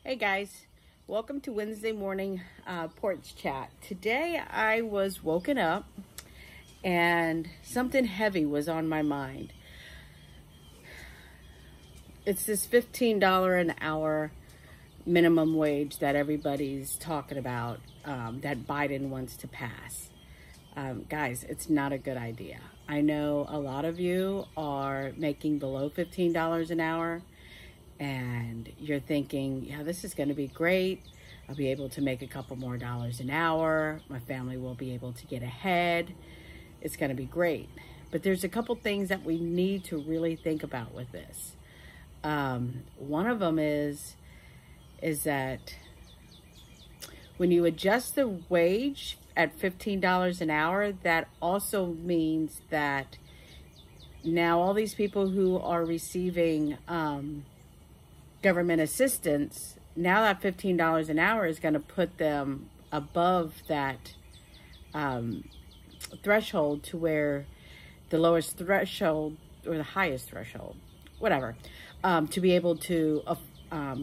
Hey guys, welcome to Wednesday morning porch chat. Today I was woken up and something heavy was on my mind. It's this $15 an hour minimum wage that everybody's talking about, that Biden wants to pass. Guys, it's not a good idea. I know a lot of you are making below $15 an hour. And you're thinking, yeah, this is going to be great. I'll be able to make a couple more dollars an hour. My family will be able to get ahead. It's going to be great. But there's a couple things that we need to really think about with this. One of them is that when you adjust the wage at $15 an hour, that also means that now all these people who are receiving government assistance, now that $15 an hour is going to put them above that threshold to where the lowest threshold or the highest threshold, whatever, to be able to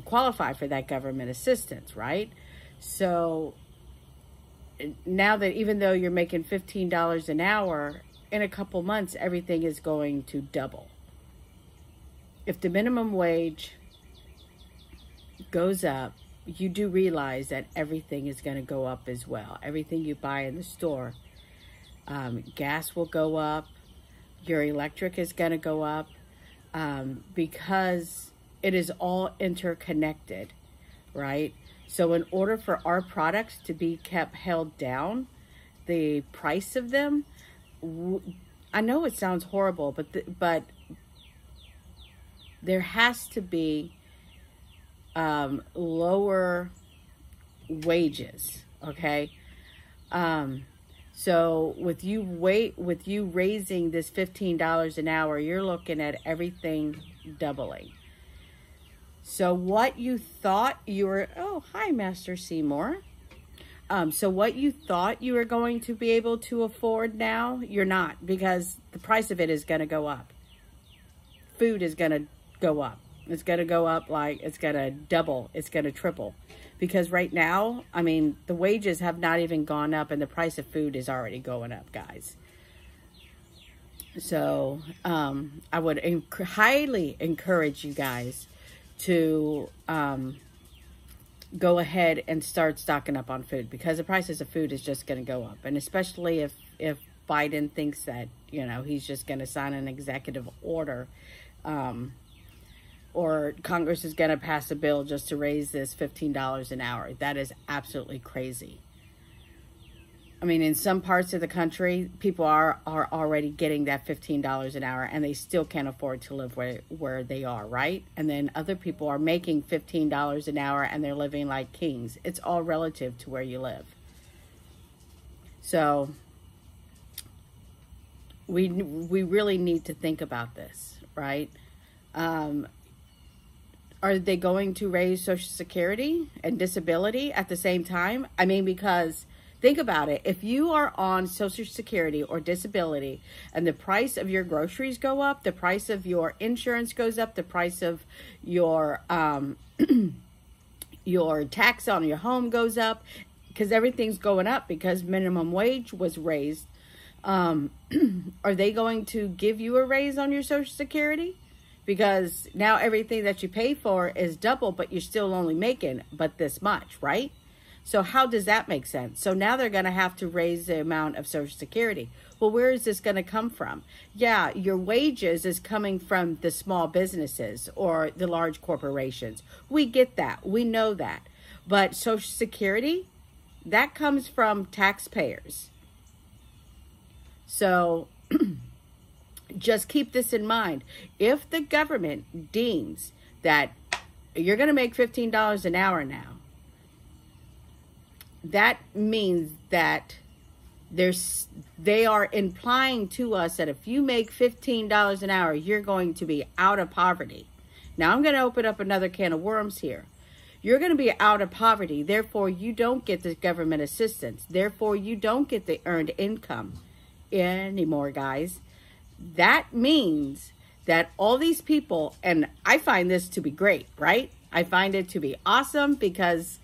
qualify for that government assistance, right? So now that even though you're making $15 an hour, in a couple months, everything is going to double. If the minimum wage goes up, you do realize that everything is going to go up as well. Everything you buy in the store, gas will go up, your electric is going to go up, because it is all interconnected, right? So in order for our products to be kept held down, the price of them, I know it sounds horrible, but there has to be lower wages, okay? So with you raising this $15 an hour, you're looking at everything doubling. So what you thought you were, oh, hi, Master Seymour. So what you thought you were going to be able to afford now, you're not, because the price of it is going to go up. Food is going to go up. It's going to go up, like it's going to double. It's going to triple. Because right now, I mean, the wages have not even gone up and the price of food is already going up, guys. So I would highly encourage you guys to go ahead and start stocking up on food, because the prices of food is just going to go up. And especially if Biden thinks that, you know, he's just going to sign an executive order, or Congress is going to pass a bill just to raise this $15 an hour. That is absolutely crazy. I mean, in some parts of the country, people are already getting that $15 an hour and they still can't afford to live where they are, right? And then other people are making $15 an hour and they're living like kings. It's all relative to where you live. So we really need to think about this, right? Are they going to raise Social Security and disability at the same time? I mean, because think about it. If you are on Social Security or disability and the price of your groceries go up, the price of your insurance goes up, the price of your your tax on your home goes up, because everything's going up because minimum wage was raised. Are they going to give you a raise on your Social Security? Because now everything that you pay for is double, but you're still only making but this much, right? So how does that make sense? So now they're going to have to raise the amount of Social Security. Well, where is this going to come from? Yeah, your wages is coming from the small businesses or the large corporations. We get that. We know that. But Social Security, that comes from taxpayers. So just keep this in mind. If the government deems that you're going to make $15 an hour now, that means that they are implying to us that if you make $15 an hour, you're going to be out of poverty. Now, I'm going to open up another can of worms here. You're going to be out of poverty. Therefore, you don't get the government assistance. Therefore, you don't get the earned income anymore, guys. That means that all these people, and I find this to be great, right? I find it to be awesome because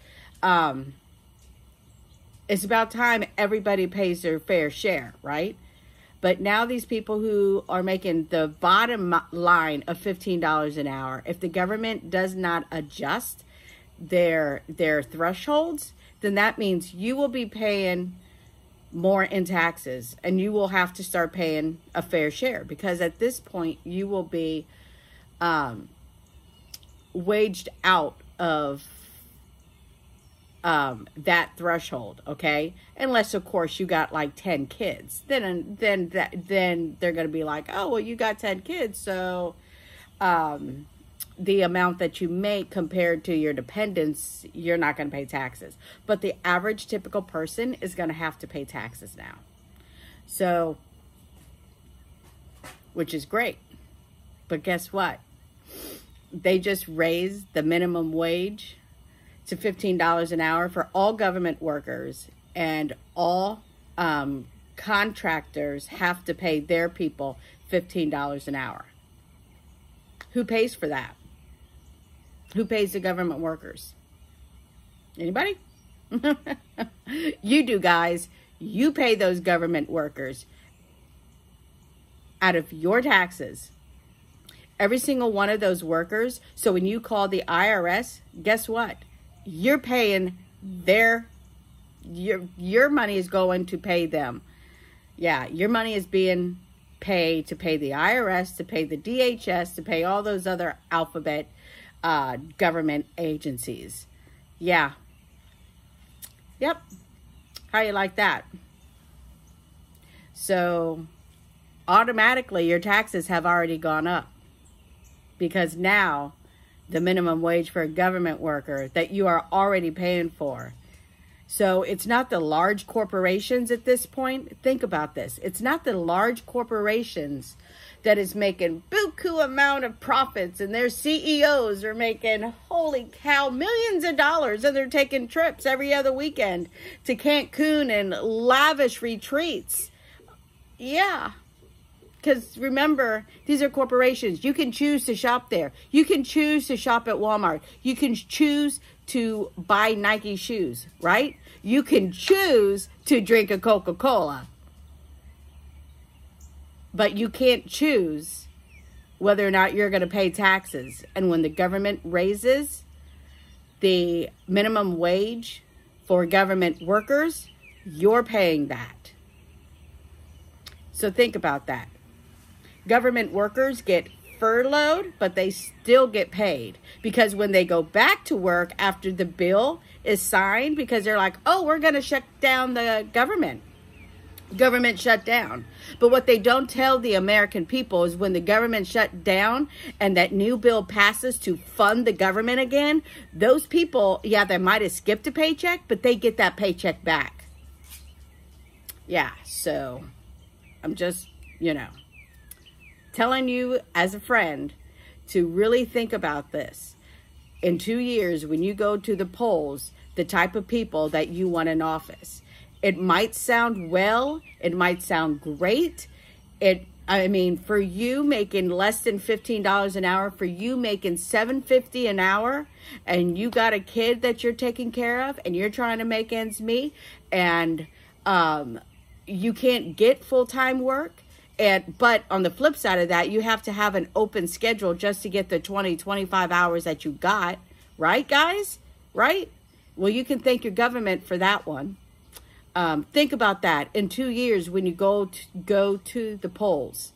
it's about time everybody pays their fair share, right? But now these people who are making the bottom line of $15 an hour, if the government does not adjust their thresholds, then that means you will be paying more in taxes, and you will have to start paying a fair share, because at this point you will be waged out of that threshold, okay? Unless of course you got like 10 kids, then they're going to be like, oh well, you got 10 kids, so the amount that you make compared to your dependents, you're not going to pay taxes. But the average typical person is going to have to pay taxes now. So, which is great. But guess what? They just raised the minimum wage to $15 an hour for all government workers, and all contractors have to pay their people $15 an hour. Who pays for that? Who pays the government workers? Anybody? You do, guys. You pay those government workers out of your taxes. Every single one of those workers. So when you call the IRS, guess what? You're paying your money is going to pay them. Yeah, your money is being paid to pay the IRS, to pay the DHS, to pay all those other alphabet government agencies. Yeah. Yep. How you like that? So automatically your taxes have already gone up, because now the minimum wage for a government worker that you are already paying for. So it's not the large corporations at this point. Think about this. It's not the large corporations that is making buku amount of profits, and their CEOs are making, holy cow, millions of dollars, and they're taking trips every other weekend to Cancun and lavish retreats. Yeah. Because remember, these are corporations. You can choose to shop there. You can choose to shop at Walmart. You can choose to buy Nike shoes, right? You can choose to drink a Coca-Cola. But you can't choose whether or not you're going to pay taxes. And when the government raises the minimum wage for government workers, you're paying that. So think about that. Government workers get furloughed, but they still get paid, because when they go back to work after the bill is signed, because they're like, oh, we're going to shut down the government shut down. But what they don't tell the American people is when the government shut down and that new bill passes to fund the government again, those people, yeah, they might have skipped a paycheck, but they get that paycheck back. Yeah, so I'm just, telling you as a friend to really think about this. In 2 years, when you go to the polls, the type of people that you want in office. It might sound well, it might sound great. For you making less than $15 an hour, for you making $7.50 an hour, and you got a kid that you're taking care of, and you're trying to make ends meet, and you can't get full-time work. But on the flip side of that, you have to have an open schedule just to get the 25 hours that you got. Right, guys? Right? Well, you can thank your government for that one. Think about that. In 2 years, when you go to the polls,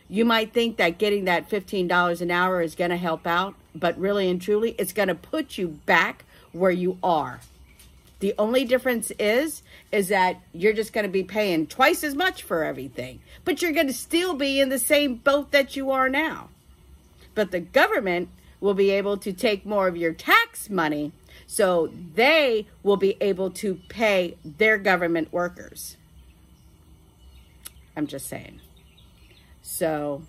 you might think that getting that $15 an hour is going to help out. But really and truly, it's going to put you back where you are. The only difference is that you're just going to be paying twice as much for everything. But you're going to still be in the same boat that you are now. But the government will be able to take more of your tax money, so they will be able to pay their government workers. I'm just saying. So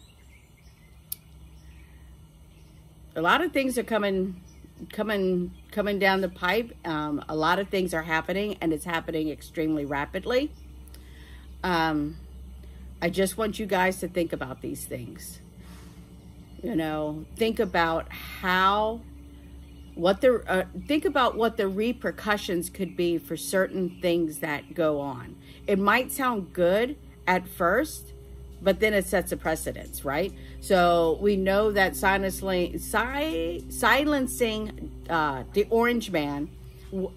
a lot of things are coming down the pipe. A lot of things are happening, and it's happening extremely rapidly. I just want you guys to think about these things. Think about how think about what the repercussions could be for certain things that go on. It might sound good at first, but then it sets a precedence, right? So we know that silencing the orange man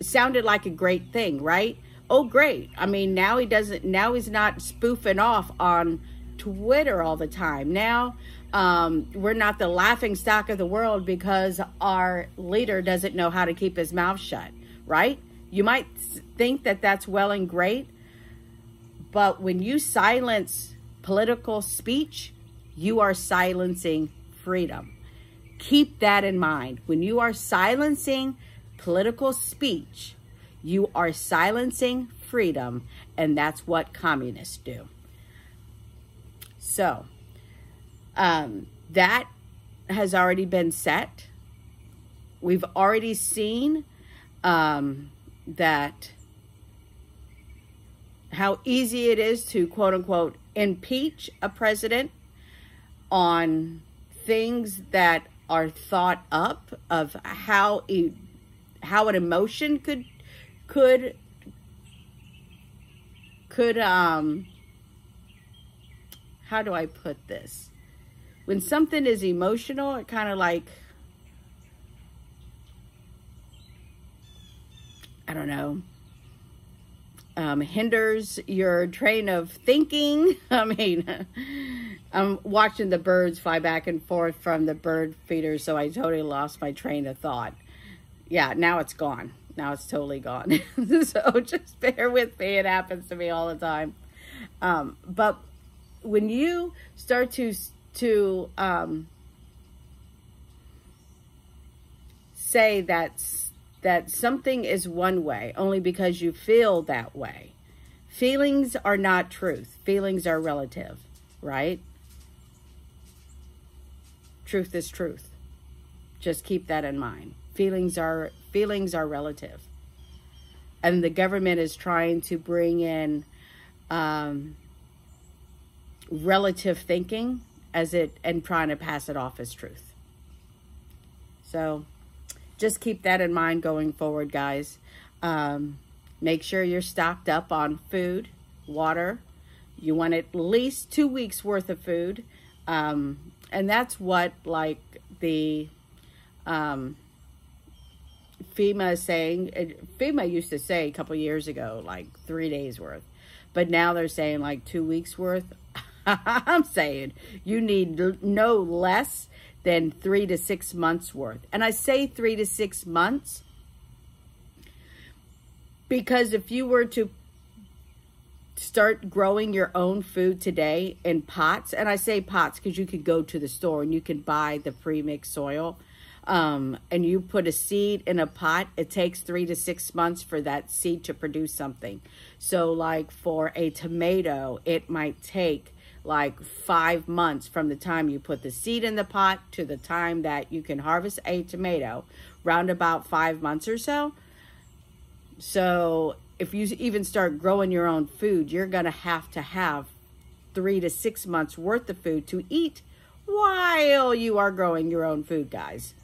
sounded like a great thing, right? Oh, great. I mean, now he's not spoofing off on Twitter all the time. Now, we're not the laughing stock of the world because our leader doesn't know how to keep his mouth shut, right? You might think that that's well and great, but when you silence political speech, you are silencing freedom. Keep that in mind. When you are silencing political speech, you are silencing freedom, and that's what communists do. So, that has already been set. We've already seen that how easy it is to, quote unquote, impeach a president on things that are thought up of how an emotion could how do I put this? When something is emotional, it kind of like, I don't know, hinders your train of thinking. I mean, I'm watching the birds fly back and forth from the bird feeder, so I totally lost my train of thought. Yeah, now it's gone. Now it's totally gone. So just bear with me. It happens to me all the time. But when you start to say that something is one way only because you feel that way, feelings are not truth. Feelings are relative, right? Truth is truth. Just keep that in mind. Feelings are relative. And the government is trying to bring in relative thinking and trying to pass it off as truth. So just keep that in mind going forward, guys. Make sure you're stocked up on food, water. You want at least 2 weeks worth of food. And that's what like the FEMA is saying. FEMA used to say a couple years ago, like 3 days worth. But now they're saying like 2 weeks worth. I'm saying you need no less than 3 to 6 months worth. And I say 3 to 6 months because if you were to start growing your own food today in pots, and I say pots because you could go to the store and you can buy the pre-mixed soil, and you put a seed in a pot, it takes 3 to 6 months for that seed to produce something. So like for a tomato, it might take like 5 months from the time you put the seed in the pot to the time that you can harvest a tomato, round about 5 months or so. So if you even start growing your own food, you're going to have 3 to 6 months worth of food to eat while you are growing your own food, guys.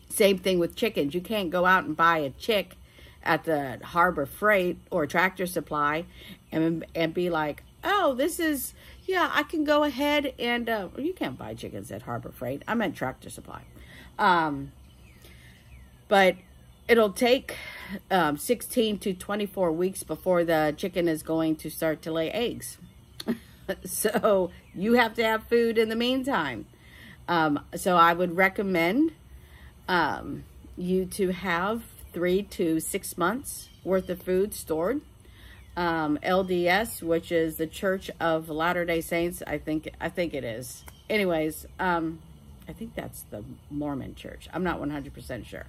Same thing with chickens. You can't go out and buy a chick at the Harbor Freight or Tractor Supply and be like, oh, this is, yeah, I can go ahead and, you can't buy chickens at Harbor Freight. I meant Tractor Supply. But it'll take 16 to 24 weeks before the chicken is going to start to lay eggs. So you have to have food in the meantime. So I would recommend you to have 3 to 6 months worth of food stored. LDS, which is the Church of Latter-day Saints, I think it is. Anyways, I think that's the Mormon church. I'm not 100% sure.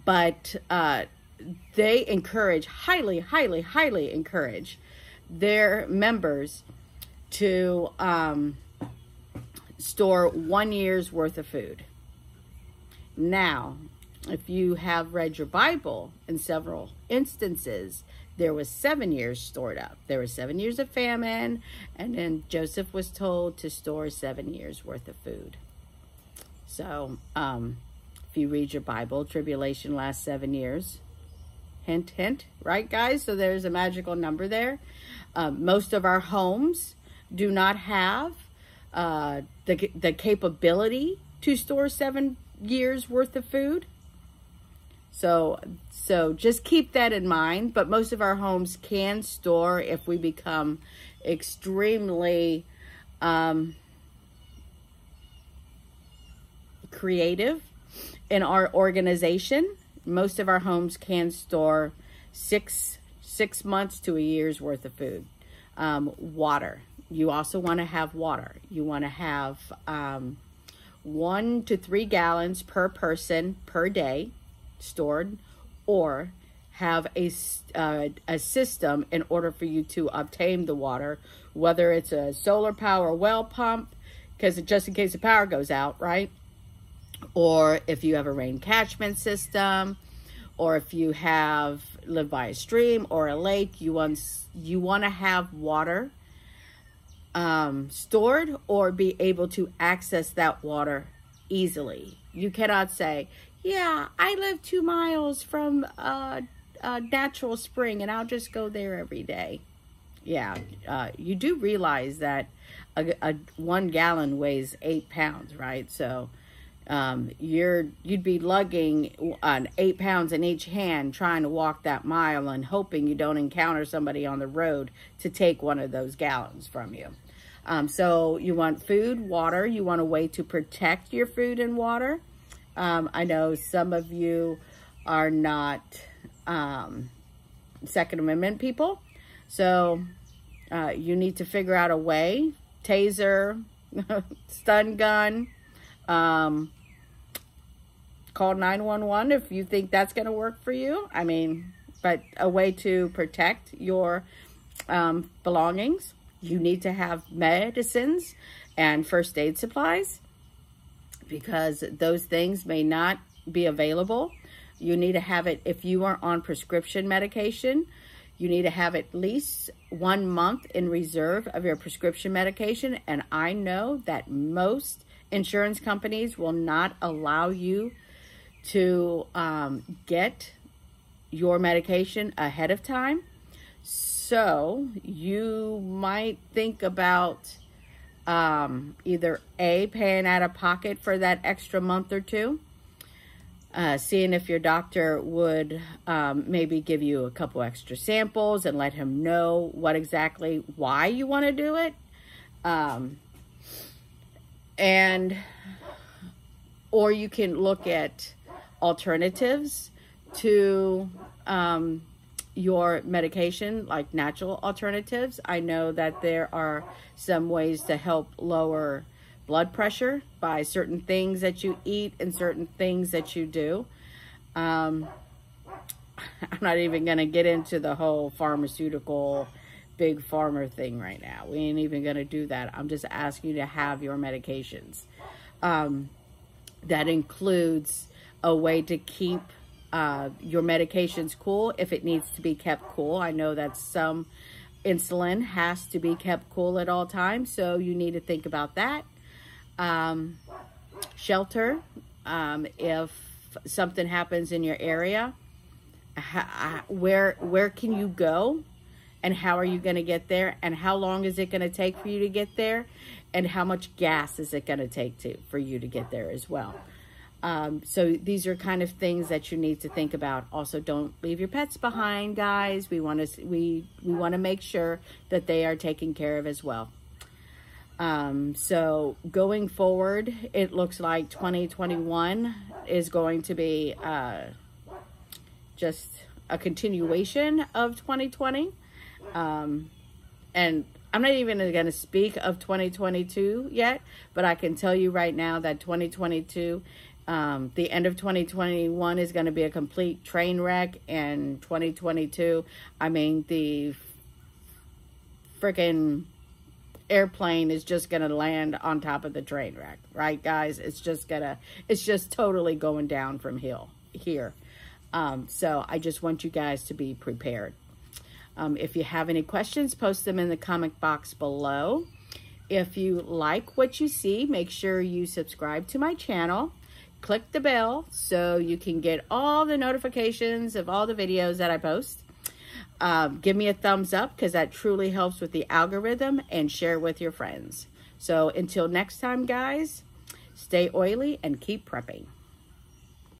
But they encourage, highly encourage their members to store 1 year's worth of food. Now, if you have read your Bible, in several instances, there was 7 years stored up. There were 7 years of famine, and then Joseph was told to store 7 years worth of food. So, If you read your Bible, tribulation lasts 7 years. Hint, hint, right, guys? So there's a magical number there. Most of our homes do not have the capability to store 7 years worth of food. So just keep that in mind. But most of our homes can store if we become extremely creative in our organization. Most of our homes can store six months to a year's worth of food. Water. You also want to have water. You want to have 1 to 3 gallons per person per day stored, or have a system in order for you to obtain the water, whether it's a solar power well pump, because just in case the power goes out, right? Or if you have a rain catchment system, or if you live by a stream or a lake, you want to have water stored or be able to access that water easily. You cannot say, yeah, I live 2 miles from a natural spring and I'll just go there every day. Yeah, you do realize that a 1 gallon weighs 8 pounds, right? So you'd be lugging 8 pounds in each hand trying to walk that mile and hoping you don't encounter somebody on the road to take one of those gallons from you. So you want food, water. You want a way to protect your food and water. I know some of you are not Second Amendment people. So you need to figure out a way. Taser, stun gun, call 911 if you think that's going to work for you. I mean, but a way to protect your belongings. You need to have medicines and first aid supplies, because those things may not be available. You need to have it, if you are on prescription medication, you need to have at least 1 month in reserve of your prescription medication. And I know that most insurance companies will not allow you to get your medication ahead of time. So you might think about either A, paying out of pocket for that extra month or two, seeing if your doctor would maybe give you a couple extra samples and let him know why you want to do it. Or you can look at alternatives to your medication, like natural alternatives. I know that there are some ways to help lower blood pressure by certain things that you eat and certain things that you do. I'm not even going to get into the whole pharmaceutical big pharma thing right now. We ain't even going to do that. I'm just asking you to have your medications. That includes a way to keep your medications cool if it needs to be kept cool. I know that some insulin has to be kept cool at all times, so you need to think about that. Shelter, if something happens in your area, where can you go, and how are you going to get there, and how long is it going to take for you to get there, and how much gas is it going to take for you to get there as well. So these are kind of things that you need to think about. Also, don't leave your pets behind, guys. We want to make sure that they are taken care of as well. So going forward, it looks like 2021 is going to be just a continuation of 2020. And I'm not even going to speak of 2022 yet, but I can tell you right now that 2022, the end of 2021 is going to be a complete train wreck, and 2022, I mean, the freaking airplane is just going to land on top of the train wreck, right, guys? It's just totally going down from here. So I just want you guys to be prepared. If you have any questions, post them in the comment box below. If you like what you see, make sure you subscribe to my channel. click the bell so you can get all the notifications of all the videos that I post. Give me a thumbs up because that truly helps with the algorithm, and share with your friends. So until next time, guys, stay oily and keep prepping.